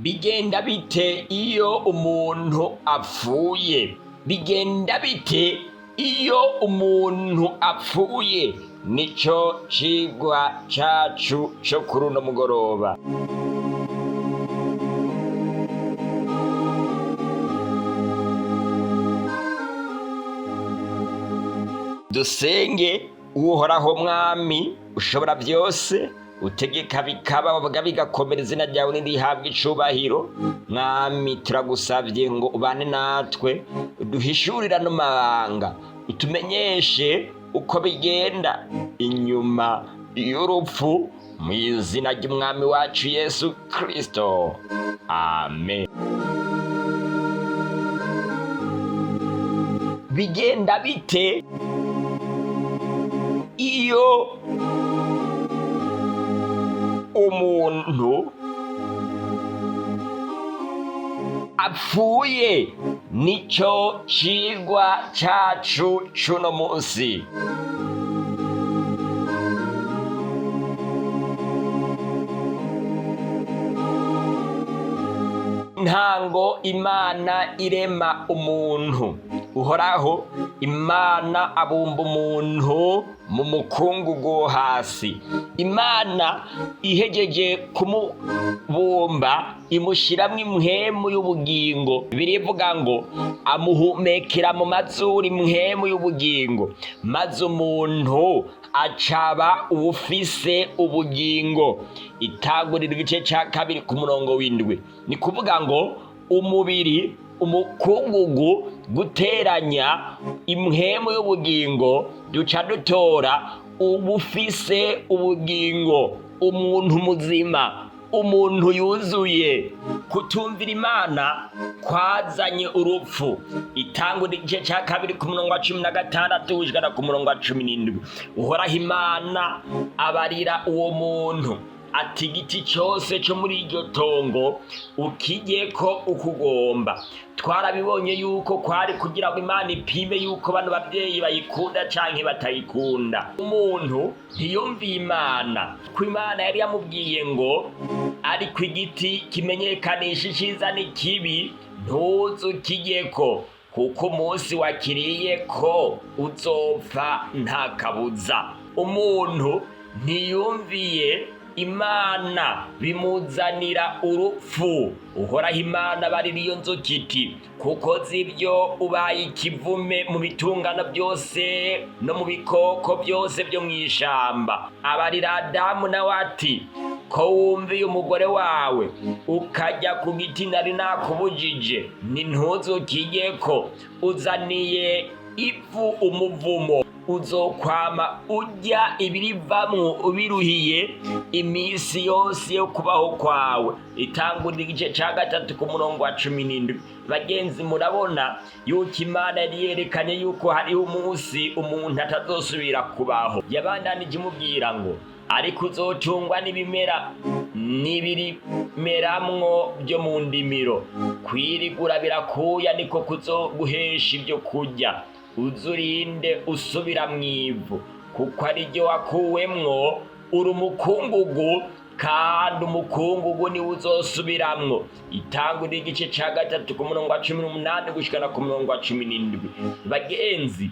Bigenda bite iyo umuntu apfuye? Bigenda bite iyo umuntu apfuye? Nico cigwa cacu co kuri uno mugoroba. Dusenge uhoraho mwami ushobora byose, utegeka bikaba bavuga bigakomera, izina ryawe nirihabwa icubahiro. Mwami turagusavye ngo ubane natwe, uduhishurira no mabanga, utumenyeshe uko bigenda inyuma y'urupfu, mu izina ry'umwami wacu Yesu Kristo, amen. Bigenda bite iyo umuntu apfuye? Nico cigwa cacu cuno munsi. Ntango Imana irema umuntu, uhoraho Imana abumba umuntu mu mukungugu wo hasi. Imana ihejeje kumubumba imushiramwo impwemu y'ubugingo. Birivuga ngo amuhumekera mu mazuru impwemu y'ubugingo, maze umuntu acaba uwufise ubugingo. Itangurira igice ca 2 ku murongo w'indwi. Ni kuvuga ngo umubiri, umukungugu guteranya impwemu y'ubugingo, duca dutora ubufise ubugingo, umuntu muzima, umuntu yuzuye. Kutumvira Imana kwazanye urupfu. Itangurira igice ca 2 ku murongo wa 16 gushika ku murongo wa 17. Uhoraho Imana abarira uwo muntu ati igiti cyose cyo muri iryo tongo ukijyeko ukugomba. Twarabibonye yuko kwari kugira ngo Imana ipime yuko bano bavyeyi bayikunda canke batayikunda. Umuntu ntiyumviye Imana, ko Imana yari yamubwiye ngo ari ku igiti kimenyekanisha iciza n'ikibi ntuzukijyeko, kuko umunsi wakiriyeko uzopfa nta kabuza. Umuntu ntiyumviye Imana bimuzanira urupfu. Uhoraho Imana barira iyo nzoka iti, kuko z'ibyo ubaye ikivume mu bitungano byose no mu bikoko byose byo mw'ishamba. Abarira Adamu nawe ati, ko wumviye umugore wawe ukajya ku giti nari nakubujije, ntuzukijyeko, uzaniye ivu umuvumo, uzokwama urya ibirivamwo ubiruhiye iminsi yose yo kubaho kwawe. Itangurira igice ca 3 ku murongo wa 17. Bagenzi, murabona yuko Imana yari yerekanye yuko hariho umunsi umuntu atazosubira kubaho. Yabandanije imubwira ngo ariko uzotungwa n'ibimera n'ibirimeramwo byo mu ndimiro, kwirigura birakuya niko kuzoguhesha ibyo kurya. Uzurinde usubira mw'ivu, kuko ari ryo wakuwemwo, uri umukungugu, kandi umukungugu niwe uzosubiramwo. Itangurira igice ca 3 ku murongo wa 18 gushikana ku murongo wa 17. Bagenzi,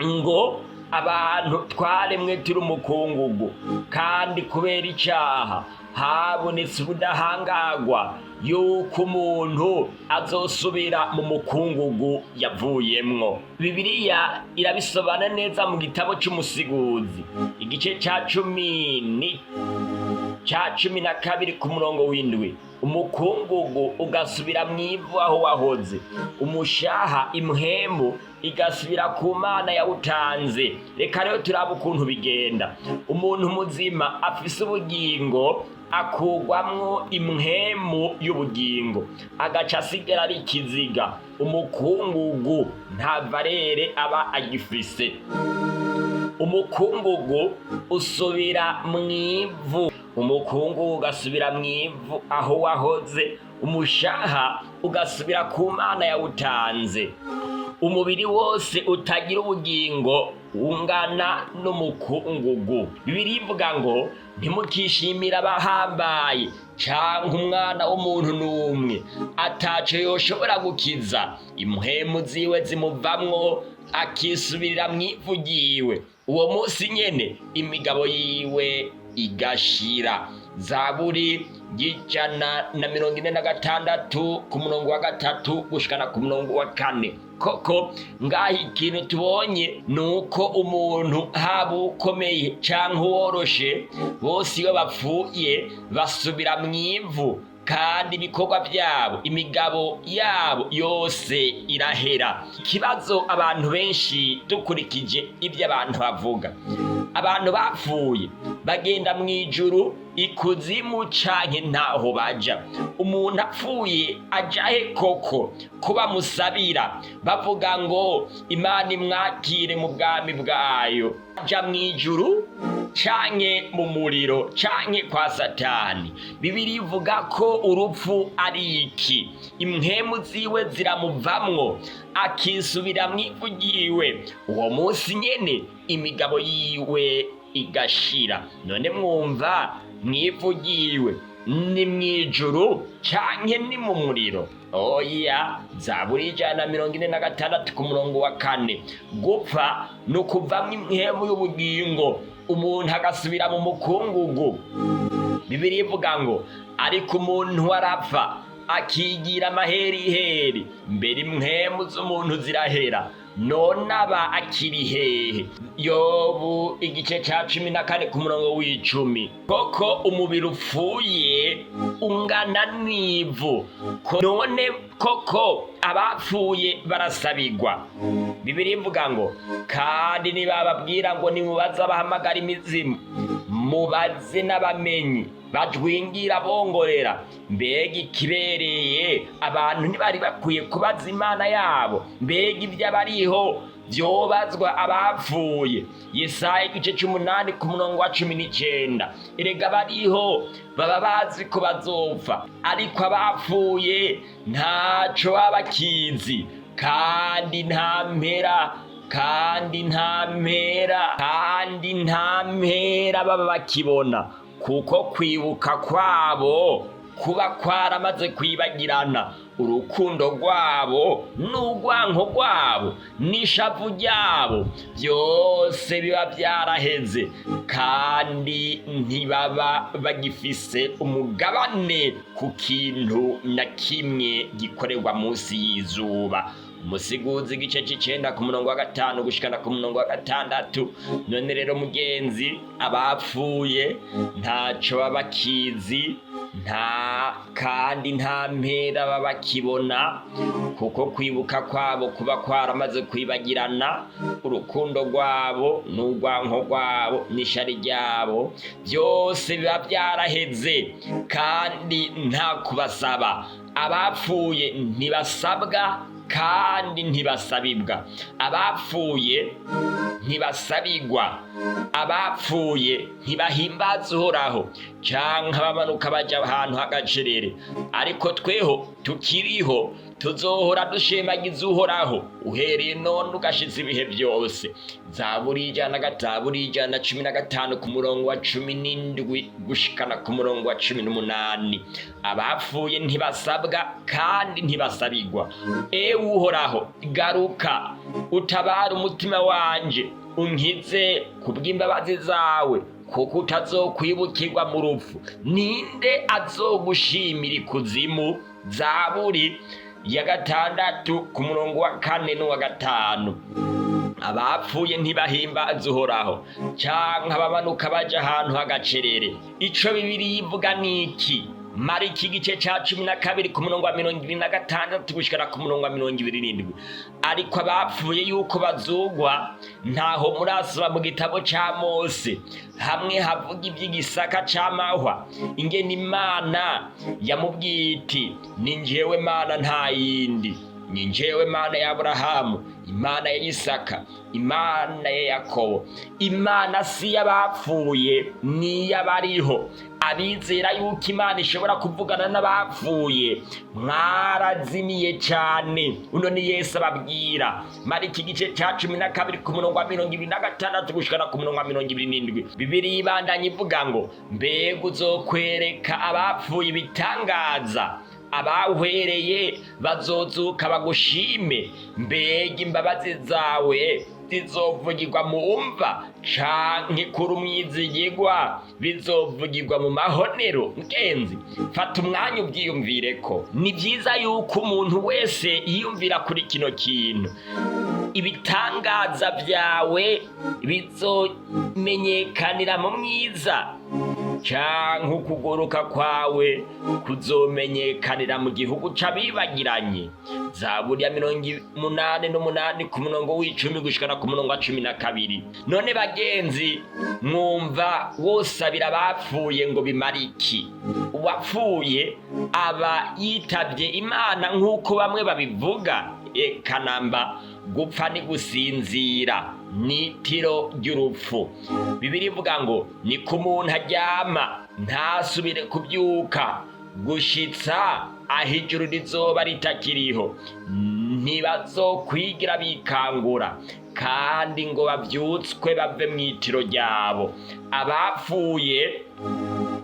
ngo abantu twaremwe turi umukungugu, kandi kubera icaha habonetse ubudahangagwa yuko umuntu azosubira mu mukungugu yavuyemwo. Bibiliya irabisobana neza mu gitabo c'Umusiguzi igice ca 12 ku murongo w'indwi. Umukungugu ugasubira mw'ivu aho wahoze, umushaha impwemu igasubira ku Mana yawutanze. Reka rero turabe ukuntu bigenda. Umuntu muzima afise ubugingo akugwamwo impwemu y'ubugingo, agaca asigara ari ikiziga. Umukungugu nta valere aba agifise. Umukungugu usubira mw'ivu, umukungugu ugasubira mw'ivu aho wahoze, umushaha ugasubira ku Mana yawutanze. umubiri wose utagira ubugingo ungana n'umukungugu. Bibiliya ivuga ngo ntimukishimire abahambaye canke umwana w'umuntu n'umwe ataco yoshobora gukiza, impwemu ziwe zimuvamwo akisubirira mw'ivu ryiwe, uwo munsi nyene imigabo yiwe igashira. Zaburi y'ijana na 46 ku murongo wa 3 gushikana ku murongo wa 4. Koko ngaho ikintu tubonye nuko umuntu haba ukomeye canke uworoshe bose iyo bapfuye basubira mw'ivu, kandi ibikorwa byabo, imigabo yabo yose irahera. Ikibazo abantu benshi dukurikije ibyo abantu bavuga, abantu bapfuye bagenda mw'ijuru, ikuzimu canke ntaho baja. Umuntu apfuye ajahe koko kuba musabira? Bavuga ngo Imana imwakire mu bwami bwayo, aja mw'ijuru canke mu muriro canke kwa Satani. Bibiri ivuga ko urupfu ari iki? Impwemu ziwe ziramuvamwo akisubira mw'ivu ryiwe, uwo munsi nyene imigabo yiwe igashira. None mwumva, mw'ivu ryiwe ni mw'ijuru canke ni mu muriro? Oya, Zaburi y'ijana na 46 ku murongo wa 4. Gupfa ni ukuvamwo impwemu y'ubugingo, umuntu agasubira mu mukungugu. Bibiri ivuga ngo ariko umuntu arapfa akigira amaheriheri, mbere impwemu z'umuntu zirahera, none aba akiri hehe? Yobu igice ca 14 ku murongo w'10. Koko umubiri upfuye ungana n'ivu, none koko abapfuye barasabigwa. Bibiri ivuga ngo kandi nibababwira ngo nimubaze abahamagara imizimu, mubaze n'abamenyi bajwingira bongorera. Mbega ikibereye, abantu ntibari bakwiye kubaza Imana yabo? Mbega ibyo abariho vyobazwa abapfuye? Yesaya igice 8 ku murongo wa 19. Erega bariho baba bazi ko bazopfa, ariko abapfuye ntaco baba bakizi, kandi nta mpera baba bakibona, kuko kwibuka kwabo kuba kwaramaze kwibagirana. Urukundo rwabo n'urwanko rwabo n'ishavu ryabo byose biba byaraheze, kandi ntibaba bagifise umugabane ku kintu na kimwe gikorerwa munsi y'izuba. Umusiguzi igice c'9 ku murongo wa 5 gushikana ku murongo wa 6. None rero mugenzi, abapfuye ntaco baba bakizi, kandi nta mpera baba bakibona, kuko kwibuka kwabo kuba kwaramaze kwibagirana. Urukundo rwabo n'urwanko rwabo n'ishari ryabo byose biba byaraheze, kandi nta kubasaba. Abapfuye ntibasabwa kandi ntibasabibwa. Abapfuye ntibasabigwa, abapfuye ntibahimbaza Uhoraho canke abamanuka baja ahantu h'agacerere. Ariko tweho tukiriho tuzohora dushemagiza Uhoraho uhereye none ugashitsa ibihe byose. Zaburi y'ijana na 15 ku murongo wa 17 gushikana ku murongo wa 18. Abapfuye ntibasabwa kandi ntibasabigwa. Ewe Uhoraho, garuka utabara umutima wanje, unkize kubw'imbabazi zawe, kuko utazokwibukirwa mu rupfu. Ninde azogushimira ikuzimu? Zaburi ya 6 ku murongo wa 4 n'uwa 5. Abapfuye ntibahimbaza Uhoraho canke abamanuka baja ahantu h'agacerere. Ico Bibiri ivuga niki? Mariki igice ca 12 ku murongo wa 26 gushikana ku murongo wa 27. Ariko abapfuye yuko bazugwa ntaho murasoma mu gitabo ca Mose, hamwe havuga ivy'igisaka c'amahwa, ingene Imana yamubwiye iti ni njyewe Mana nta yindi, ni njyewe Mana ya Aburahamu, Imana ya Isaka, Imana ya Yakobo. Imana si y'abapfuye, ni y'abariho. Abizera yuko Imana ishobora kuvugana n'abapfuye mwarazimiye cyane. Uno ni Yesu ababwira. Mariko igice ca 12 ku murongo wa 26 gushikana ku murongo wa 27. Bibiliya ibandanya ivuga ngo mbega uzokwereka abapfuye ibitangaza, abahwereye bazozuka bagushime. Mbega imbabazi zawe zizovugirwa mu mva canke kuri umwizigirwa bizovugirwa mu mahonero. Ngenzi, fata umwanya ubyiyumvireko. Ni byiza yuko umuntu wese yiyumvira kuri kino kintu. Ibitangaza byawe bizomenyekanira mu mwiza, canke ukugoroka kwawe kuzomenyekanira mu gihugu c'abibagiranye. Zaburi ya 88 ku murongo w'10 gushikana ku murongo wa 12. None bagenzi, mwumva wosabira abapfuye ngo bimariki? Uwapfuye aba yitavye Imana nk'uko bamwe babivuga. Eka namba, gupfa ni gusinzira, nitiro ry'urupfu. Bibiliya ivuga ngo ni ku muntu aryama ntasubire kubyuka gushitsa aho ijuru rizoba ritakiriho. Ntibazokwigira bikangura kandi ngo bavyutswe bave mw'itiro ryabo. Abapfuye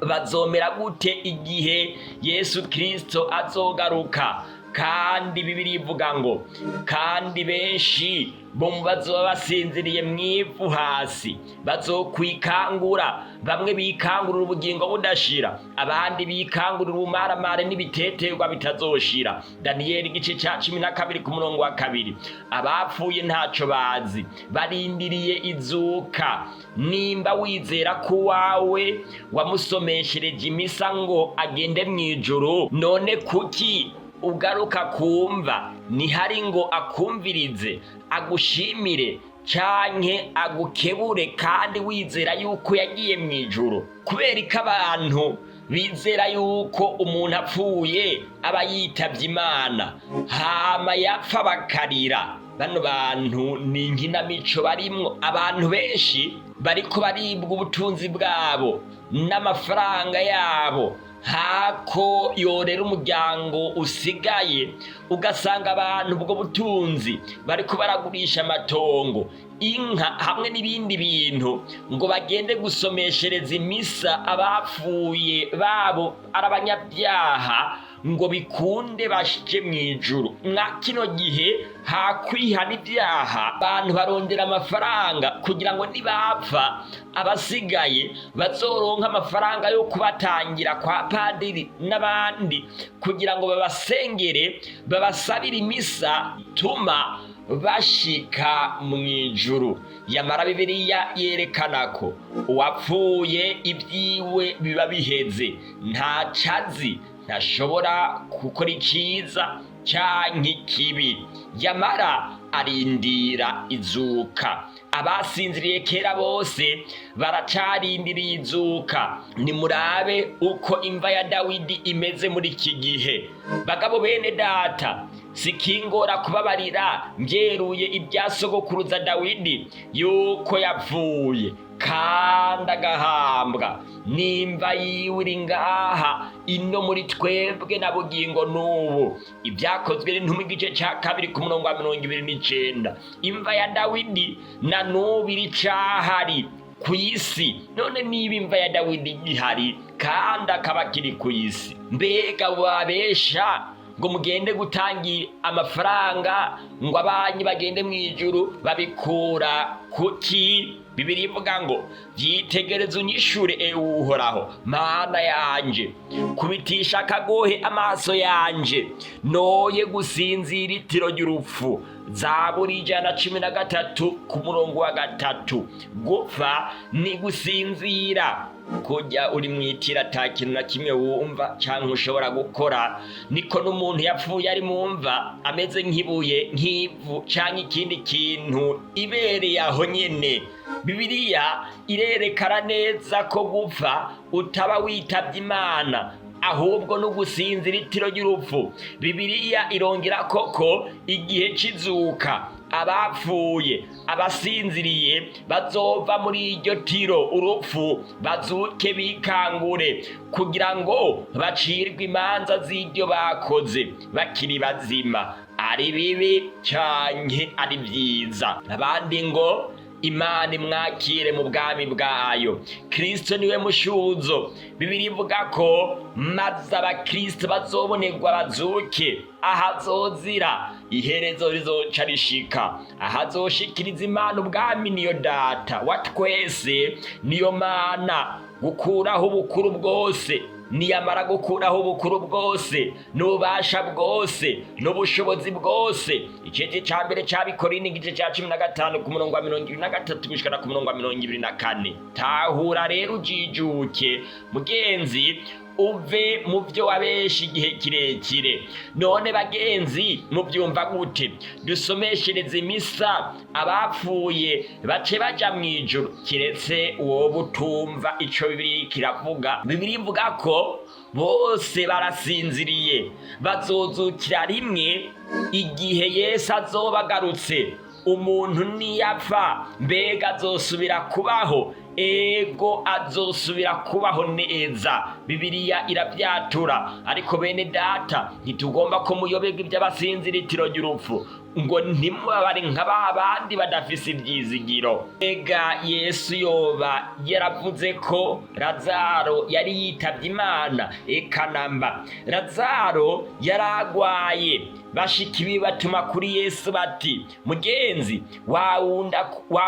bazomera gute igihe Yesu Kristo azogaruka? Kandi Bibiliya ivuga ngo kandi benshi bo mu bazoba basinziriye mw'ivu hasi bazokwikangura. Bamwe bikangurira ubugingo budashira, abandi bikangurira ubumaramare n'ibiteterwa bitazoshira. Daniyeli igice ca 12 ku murongo wa 2. Abapfuye ntaco bazi, barindiriye izuka. Nimba wizera ko wawe wamusomeshereje imisa ngo agende mw'ijuru, none kuki ugaruka kumva? Nihari ngo akumvirize, agushimire canke agukebure kandi wizera yuko yagiye mw'ijuru. Kubera ko abantu bizera yuko umuntu apfuye aba yitavye Imana hama yapfa bakarira. Bano bantu ni inkinamico barimwo. Abantu benshi bariko baribwa ubutunzi bwabo n'amafaranga yabo, hako yorera umuryango usigaye. Ugasanga abantu ubwo butunzi bariko baragurisha amatongo, inka hamwe n'ibindi bintu ngo bagende gusomeshereza imisa abapfuye babo arabanyabyaha ngo bikunde bashike mw'ijuru. Mwa kino gihe hakwihana ibyaha, abantu barondera amafaranga kugira ngo nibapfa abasigaye bazoronka amafaranga yo kubatangira kwa padiri n'abandi kugira ngo babasengere, babasabire imisa ituma bashika mw'ijuru. Yamara Bibiliya yerekana ko uwapfuye ibyiwe biba biheze, nta cazi, ntashobora gukora iciza canke ikibi. Yamara arindira izuka. Abasinziriye kera bose baracarindiriye izuka. Nimurabe uko imva ya Dawidi imeze muri iki gihe. Bagabo bene data, sikingora kubabarira mbyeruye ibyasogokuruza Dawidi yuko yapfuye kandi agahambwa. Nimba yiwe iri ngaha ino muri twebwe na bugingo n'ubu. Ibyakozwe n'intumwa igice ca 2 ku murongo wa 29. Imva ya Dawidi na n'ubu iricahari ku isi. None niba imva ya Dawidi ihari kandi akaba akiri ku isi, mbega babesha ngo mugende gutangira amafaranga ngo abanyi bagende mw'ijuru babikura kuki? Bibiliya ivuga ngo vyitegereze unyishure Uhoraho Mana yanje, kubitisha akagohe amaso yanje, noye gusinzira itiro ry'urupfu. Zaburi 113 ku murongo wa 3. Gupfa ni gusinzira, kujya uri mwitira ata kintu na kimwe wumva canke ushobora gukora. Niko n'umuntu yapfuye ari mumva ameze nk'ibuye, nk'ivu canke ikindi kintu ibereye aho nyene. Bibiliya irerekana neza ko gupfa utaba witavye Imana, ahubwo no gusinzira itiro ry'urupfu. Bibiliya irongera koko igihe cizuka abapfuye abasinziriye bazova muri iryo tiro urupfu bazuke bikangure kugira ngo bacirwe imanza z'ibyo bakoze bakiri bazima, ari bibi canke ari vyiza. Abandi ngo Imana imwakire mu bwami bwayo. Kristo niwe mushuzo. Bibiliya ivuga ko maze abakristo bazobonerwa bazuke ahazozira iherezo rizoca rishika, ahazoshikiriza Imana ubwami niyo Data wa twese, niyo Mana gukuraho ubukuru bwose, niyamara gukuraho ubukuru bwose n'ububasha bwose n'ubushobozi bwose. Igice ca mbere c'Abikorine igice ca 15 ku murongo wa 23 gushika ku murongo wa 24. Tahura rero ujijuke mugenzi, uve mu byo wabesha igihe kirekire. None bagenzi, mubyumva gute? Dusomeshereze imisa abapfuye bace baja mw'ijuru, kiretse uwo butumva ico Bibiliya kiravuga. Bibiliya ivuga ko bose barasinziriye bazozukira rimwe igihe Yesu azoba agarutse. Umuntu niyapfa mbega azosubira kubaho? Ego azosubira kubaho neza, Bibiliya irabyatura. Ariko bene data, ntitugomba ko muyoberwa iby'abasinziritiro ry'urupfu, ngo ntimubabare nk'abandi badafise ibyizigiro. Ega Yesu yoba yaravuze ko Lazaro yari yitavye Imana? Eka namba. Lazaro yaragwaye, bashiki bibatuma kuri Yesu bati, mugenzi wa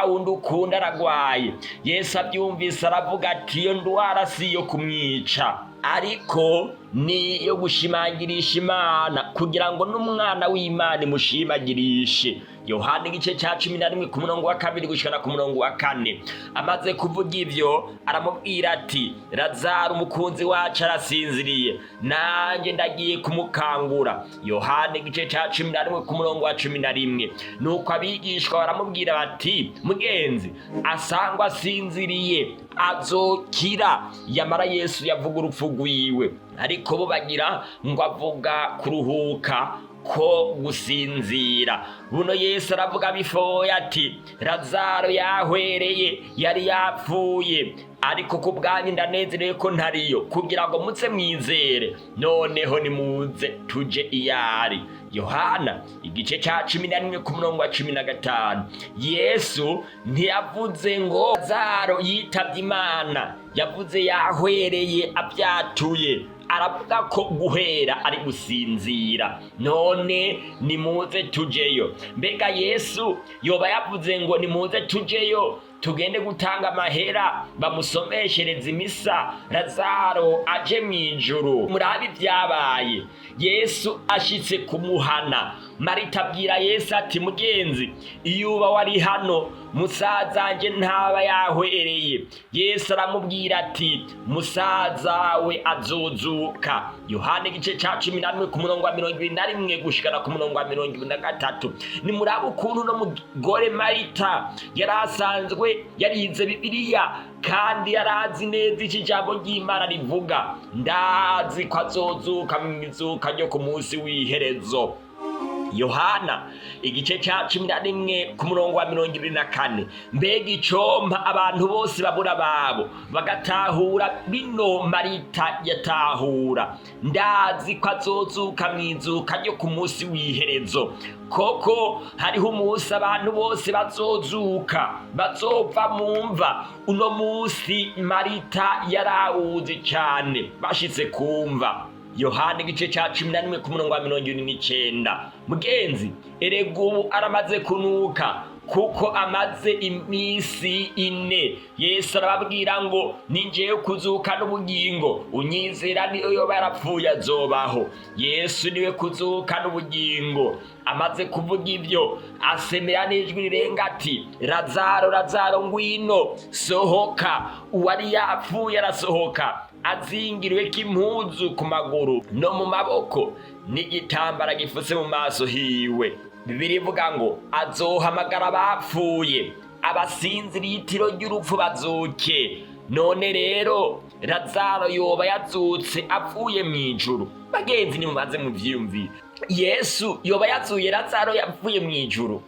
wundi ukunda aragwaye. Yesu abyumvise aravuga ati, iyo ndwara si iyo kumwica, ariko ni iyo gushimangirisha Imana, kugira ngo n'umwana w'Imana imushimagirishe. Yohana igice ca 11 ku murongo wa 2 gushika ku murongo wa 4. Amaze kuvuga ivyo aramubwira ati, Lazaro umukunzi wacu arasinziriye, nanje ndagiye kumukangura. Yohana igice ca 11 ku murongo wa 11. Nuko abigishwa baramubwira bati, mugenzi asangwa asinziriye azokira. Yamara Yesu yavuga urupfu rwiwe, ariko bo bagira ngo avuga kuruhuka ko gusinzira. Buno Yesu aravuga bifoye ati, Lazaro yahwereye, yari yapfuye, ariko ku bwanyu ndanezerewe ko ntariyo, kugira ngo muze mwizere. Noneho nimuze tuje iyari. Yohana igice ca 11 ku murongo wa 15. Yesu ntiyavuze ngo Lazaro yitavye Imana, yavuze yahwereye abyatuye. Aravuga ko guhera ari gusinzira. None nimuze tujeyo. Mbega Yesu yoba yavuze ngo nimuze tujeyo tugende gutanga amahera bamusomeshereze imisa Lazaro aje mw'ijuru? Murabi byabaye. Yesu ashitse kumuhana, Marita abwira Yesu ati, mugenzi iyo uba wari hano musazanje ntaba yahwereye. Yesu aramubwira ati, musazawe azozuka. Yohana igice ca 11 ku murongo wa 21 gushikana ku murongo wa 23. Ni muraba ukuntu no mugore Marita yarasanzwe yarize Bibiliya kandi yarazi neza iki jambo ry'Imana rivuga, ndazi ko azozuka mw'izuka ryo ku munsi w'iherezo. Yohana igice ca 11 ku murongo wa 24. Mbega icompa abantu bose babura babo bagatahura bino Marita yatahura, ndazi ko azozuka mw'izuka ryo ku munsi w'iherezo. Koko hariho umunsi abantu bose bazozuka, bazova mumva. Uno munsi Marita yarawuzi cane, bashitse kumva. Yohana igice ca 11 ku murongo wa 29. Mugenzi erega ubu aramaze kunuka, kuko amaze imisi 4. Yesu arababwira ngo ninjeyo kuzuka n'ubugingo, unyizera niyo yoba yarapfuye azobaho. Yesu niwe kuzuka n'ubugingo. Amaze kuvuga ivyo asemera n'ijwi rirenga ati, Lazaro, Lazaro ngwino, sohoka. Uwari yapfuye arasohoka, azingiriwe k'impuzu ku maguru no mu maboko, n'igitambara gifutse mu maso hiwe. Bibiliya ivuga ngo azohamagara abapfuye, abasinziriye itiro ry'urupfu bazuke. None rero Lazaro yoba yazutse avuye mw'ijuru? Bagenzi nimumaze muvyiyumvire, Yesu yoba yazuye Lazaro yavuye mw'ijuru?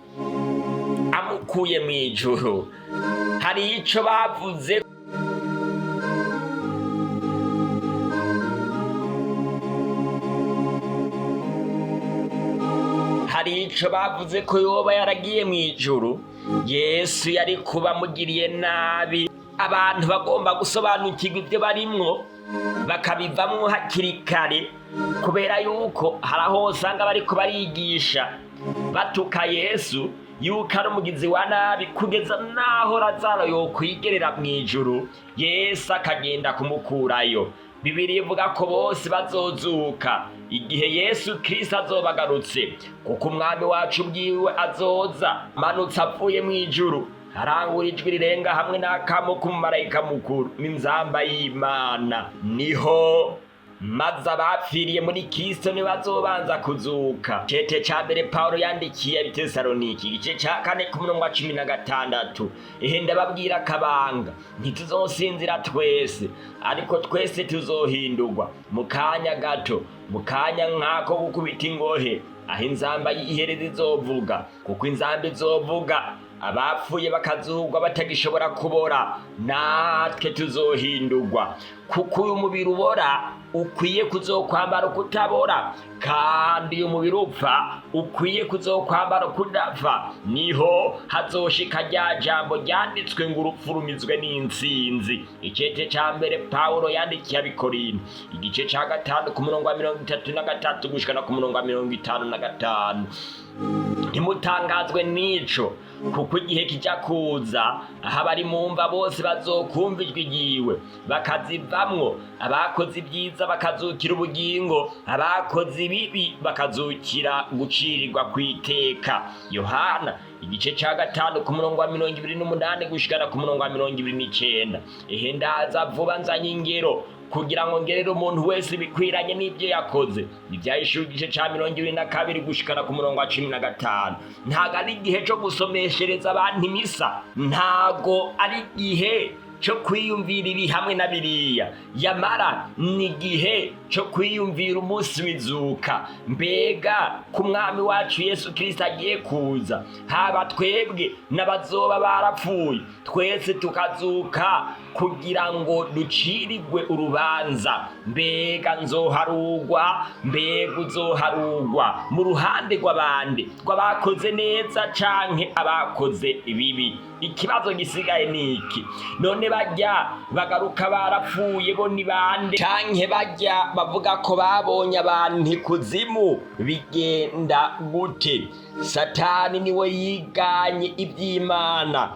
yamukuye mu ijuru. Hari ico bavuze ko yoba yaragiye mu ijuru. Yesu yari kuba amugiriye nabi. Abantu bagomba gusobanukirwa ibyo barimwo bakabivamwo hakiri kare, kubera yuko hari aho usanga bariko barigisha batuka Yesu yuko ari umugizi wa nabi, kugeza naho Lazaro yokwigerera mu ijuru Yesu akagenda kumukurayo. Bibiliya ivuga ko bose bazozuka igihe Yesu Kristo azobagarutse, kuko umwami wacu bwiwe azoza manutse avuye mu ijuru, arangura ijwi rirenga hamwe n'akamo k'umumarayika mukuru n'inzamba y'Imana. Niho maze abapfiriye muri Kristo nibazobanza kuzuka. Cete ca mbere Paulo yandikiye Abitesaloniki igice ca 4:16. Ndababwira akabanga, ntituzosinzira twese, ariko twese tuzohindurwa mu kanya gato, mu kanya nk'ako gukubita ingohe, aho inzamba y'ihereza izovuga. Kuko inzamba izovuga, abapfuye bakazugwa batagishobora kubora, natwe tuzohindurwa. Kuko uyu mubiri ubora ukwiye kuzokwambara kutabora, kandi uyu mubiri upfa ukwiye kuzokwambara kudapfa. Niho hazoshika rya jambo ryanditswe ngo urupfu rumizwe n'intsinzi. Icete ca mbere Paulo yandikiye Abikorinto igice ca 5:33 gushika ku 55. Ntimutangazwe n'ico, kuko igihe kija kuza aho abari mu mva bose bazokumva ijwi ryiwe bakazivamwo, abakoze ibyiza bakazukira ubugingo, abakoze ibibi bakazukira gucirirwa kw'iteka. Yohana igice ca 5:28 gushika ku 29. Ndaza vuba nzanye ingero kugira ngo ngerere umuntu wese bikwiranye n'ibyo yakoze. Ivyahishura igice ca 22 gushikana ku 15. Ntago ari igihe co gusomeshereza abantu imisa, ntago ari igihe cyo kwiyumvira ibi hamwe na biriya, yamara ni igihe cyo kwiyumvira umunsi w'izuka. Mbega ku mwami wacu Yesu Kristo agiye kuza, haba twebwe n'abazoba barapfuye twese tukazuka kugira ngo ducirirwe urubanza. Mbega nzoharugwa, mbega uzoharugwa mu ruhande rw'abandi, rw'abakoze neza canke abakoze ibibi? Ikibazo gisigaye niki: none bajya bagaruka barapfuye bo ni bande? Canke bajya bavuga ko babonye abantu ikuzimu bigenda gute? Satani niwe yiganye iby'Imana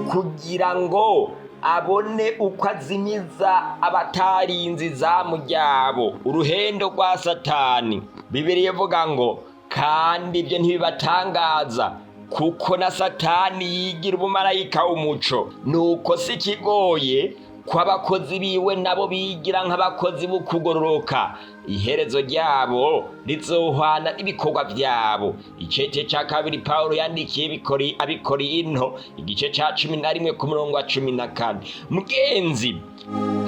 kugira ngo abone uko azimiza abatarinzi izamu ryabo, uruhendo rwa Satani. Bibiliya ivuga ngo kandi ibyo ntibibatangaza, kuko na Satani yigira umumarayika w'umuco. Nuko si kigoye ko abakozi biwe nabo bigira nk'abakozi b'ukugororoka, iherezo ryabo rizohwana n'ibikorwa vyabo. Icete ca kabiri Paulo yandikiye Abikorinto igice ca 11:14. Mugenzi,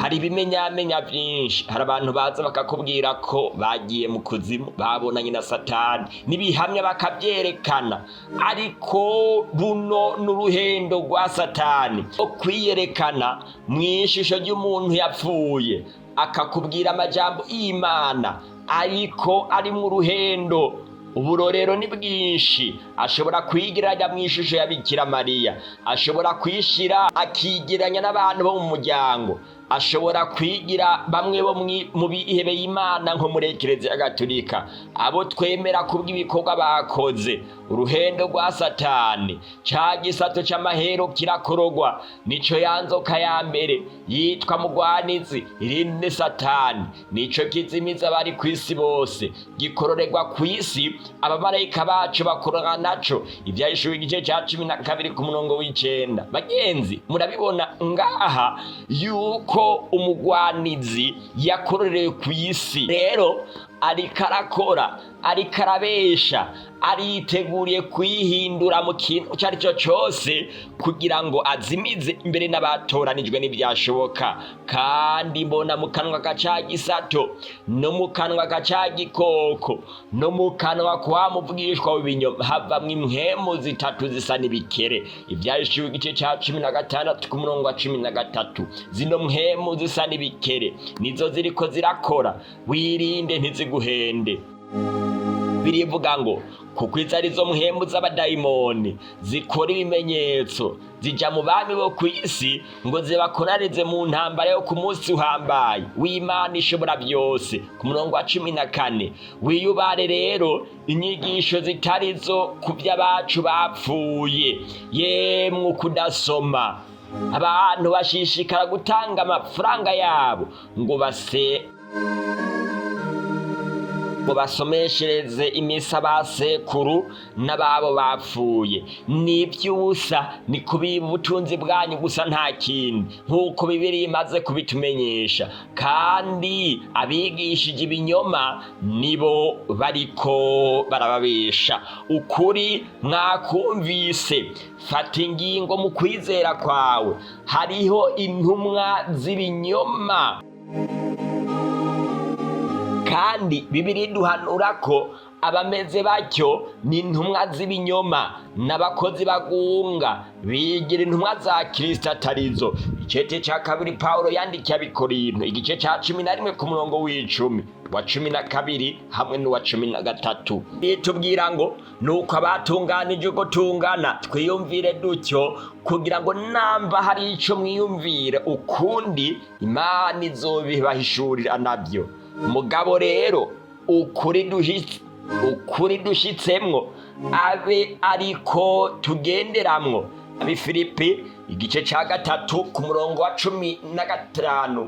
hari ibimenyamenya vyinshi. Hari abantu baza bakakubwira ko bagiye mu kuzimu, babonanye na Satani n'ibihamya bakavyerekana, ariko runo n'uruhendo rwa Satani okwiyerekana mw'ishusho ry'umuntu yapfuye, akakubwira amajambo y'Imana ariko ari mu ruhendo. Uburorero ni bwinshi. Ashobora kwigiranya mw'ishusho ya Bikira Mariya, ashobora kwishira akigiranya n'abantu bo mu muryango, ashobora kwigira bamwe bo mu bihebeye Imana nko muri Ekereziya Gatolika, abo twemera kubw'ibikorwa bakoze. Uruhendo rwa Satani, ca gisato c'amahero kirakorogwa, nico yanzoka ya mbere yitwa mugwanizi, irindi Satani, nico kizimiza abari kw'isi bose, gikororerwa kw'isi, abamarayika bacu bakorana naco. Ivyahishura igice ca 12:9. Bagenzi, murabibona ngaha yuko umugwanizi yakorerewe kw'isi. Rero ariko arakora, ariko arabesha, ariteguriye kwihindura mu kintu icyo ari cyo cyose kugira ngo azimize imbere n'abatoranijwe n'ibyashoboka. Kandi mbona mu kanwa gaca gisato no mu kanwa gaca gikoko no mu kanwa kwa muvugishwa w'ibinyoma havamwo impwemu zitatu zisa n'ibikere. Ibyahishuriwe igice cya 16 ku murongo wa 13. Zino mpwemu zisa n'ibikere nizo ziriko zirakora, wirinde ntiziguhende. Birivuga ngo kuko izo arizo mpwemu z'abadayimoni zikora ibimenyetso zija mu bami bo kw'isi ngo zibakoranize mu ntambara yo ku munsi uhambaye w'Imana ishobora byose. Ku murongo wa 14, wiyubare rero inyigisho zitarizo ku by'abacu bapfuye, yemwe kudasoma. Abantu bashishikara gutanga amafaranga yabo ngo basomeshereze imisa basekuru n'ababo bapfuye. N'iby'ubusa, ni kubiba ubutunzi bwanyu gusa nta kindi, nk'uko Bibiliya imaze kubitumenyesha. Kandi abigishije ibinyoma nibo bariko barababesha. Ukuri mwakumvise, fata ingingo mu kwizera kwawe. Hariho intumwa z'ibinyoma, kandi Bibiliya iduhanura ko abameze batyo ni intumwa z'ibinyoma n'abakozi bagunga bigira intumwa za Kristo atarizo. Icete cya 2 Paulo yandikiye Abikorinto igice cya 11 ku murongo w'10, wa 12 hamwe n'uwa 13. Bitubwira ngo nuko abatunganije uko tungana twiyumvire dutyo, kugira ngo namba hari ico mwiyumvire ukundi Imana izobibahishurira nabyo. Mugabo rero ukuri dushitsemwo abe ariko tugenderamwo. Abifilipi igice cya 3 ku murongo wa 15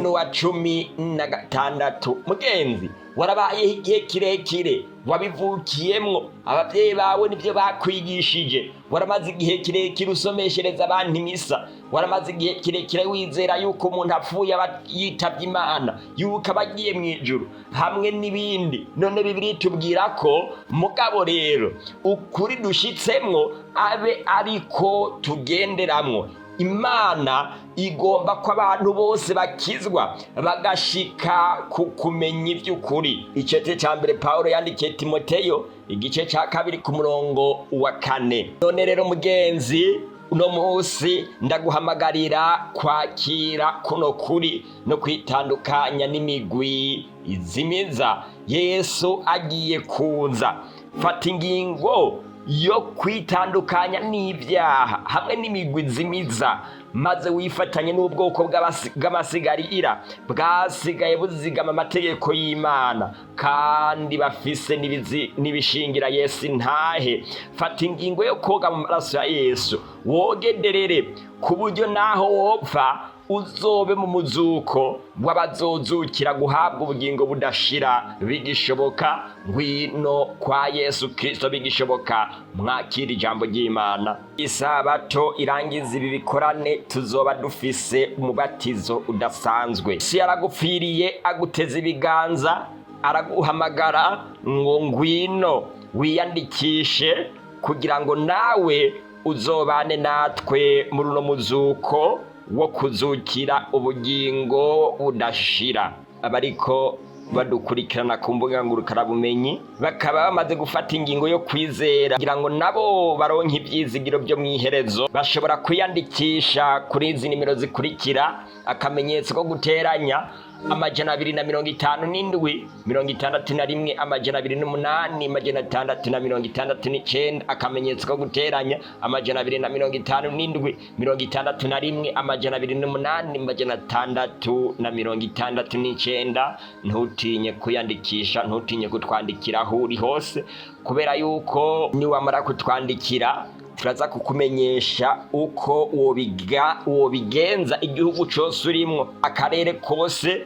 n'uwa 16. Mugenzi, warabayeho igihe kirekire, wabivukiyemwo, ababyeyi bawe nibyo bakwigishije, waramaze igihe kirekire usomeshereza abantu imisa, waramaze igihe kirekire wizera yuko umuntu apfuye aba yitavye Imana, yuko aba agiye mu ijuru hamwe n'ibindi. None Bibiliya itubwira ko mugabo rero ukuri dushitsemwo abe ariko tugenderamwo. Imana igomba ko abantu bose bakizwa bagashika ku kumenya iby'ukuri. Icete cya 1 Paulo yandikiye Timoteyo igice cya 2 ku murongo wa 4. None rero mugenzi, uno munsi ndaguhamagarira kwakira kuno kuri no kwitandukanya n'imigwi izimiza. Yesu agiye kuza. Fata ingingo yo kwitandukanya n'ibyaha hamwe n'imigwi zimiza, maze wifatanye n'ubwoko bw'amasigarira bwasigaye buzigama amategeko y'Imana kandi bafise n'ibishingira Yesu ntahe. Fata ingingo yo koga mu maraso ya Yesu, wogederere ku buryo naho wopfa uzobe mu muzuko w'abazozukira guhabwa ubugingo budashira. Bigishoboka, ngwino kwa Yesu Kristo. Bigishoboka, mwakira ijambo ry'Imana. Isabato irangiza ibi bikorane tuzoba dufise umubatizo udasanzwe. Si yaragupfiriye aguteze ibiganza, araguhamagara ngo ngwino wiyandikishe kugira ngo nawe uzobane natwe muri uno muzuko wo kuzukira ubugingo budashira. Abariko badukurikirana ku mbuga ngurukanabumenyi bakaba bamaze gufata ingingo yo kwizera kugira ngo nabo baronke ibyizigiro byo mwiherezo, bashobora kwiyandikisha kuri izi nimero zikurikira: akamenyetso ko guteranya 257 61 208 669, akamenyetso ko guteranya 257 61 208 669. Ntutinye kwiyandikisha, ntutinye kutwandikira aho uri hose, kubera yuko niwamara kutwandikira turaza kukumenyesha uko wobigenza igihugu cyose urimo, akarere kose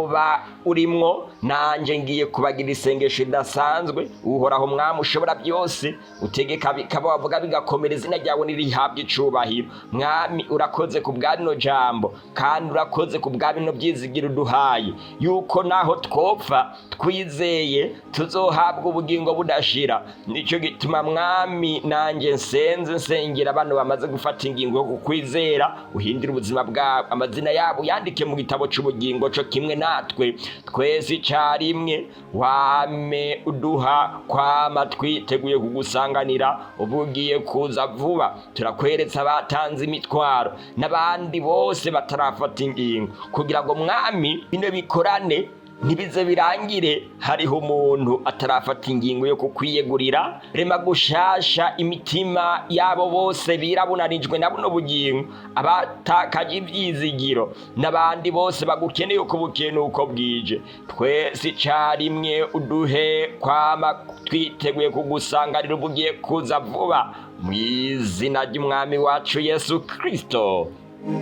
woba urimwo, nanje ngiye kubagira isengesho ridasanzwe. Uhoraho Mwami ushobora byose, utegeka bikaba, wavuga bigakomera, izina ryawe nirihabwa icubahiro. Mwami urakoze ku bwa rino jambo, kandi urakoze ku bwa bino byizigiro uduhaye, yuko naho twopfa twizeye tuzohabwa ubugingo budashira. Nico gituma Mwami nanje nsengera abantu bamaze gufata ingingo yo kukwizera, uhindura ubuzima bwabo, amazina yabo yandike mu gitabo c'ubugingo, co kimwe natwe twese icarimwe. Wame uduha kwama twiteguye kugusanganira, ubugiye kuza vuba. Turakweretse abatanze imitwaro n'abandi bose batarafata ingingo, kugira ngo Mwami bino bikorane ntibize birangire hariho umuntu atarafata ingingo yo kukwiyegurira. Rema gushasha imitima yabo bose birabunanijwe na buno bugingo, abatakaje ivyizigiro n'abandi bose bagukeneye uko bukeye n'uko bwije. Twese icarimwe uduhe kwama twiteguye kugusanganira, ubugiye kuza vuba, mu izina ry'Umwami wacu Yesu Kristo,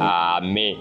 amen.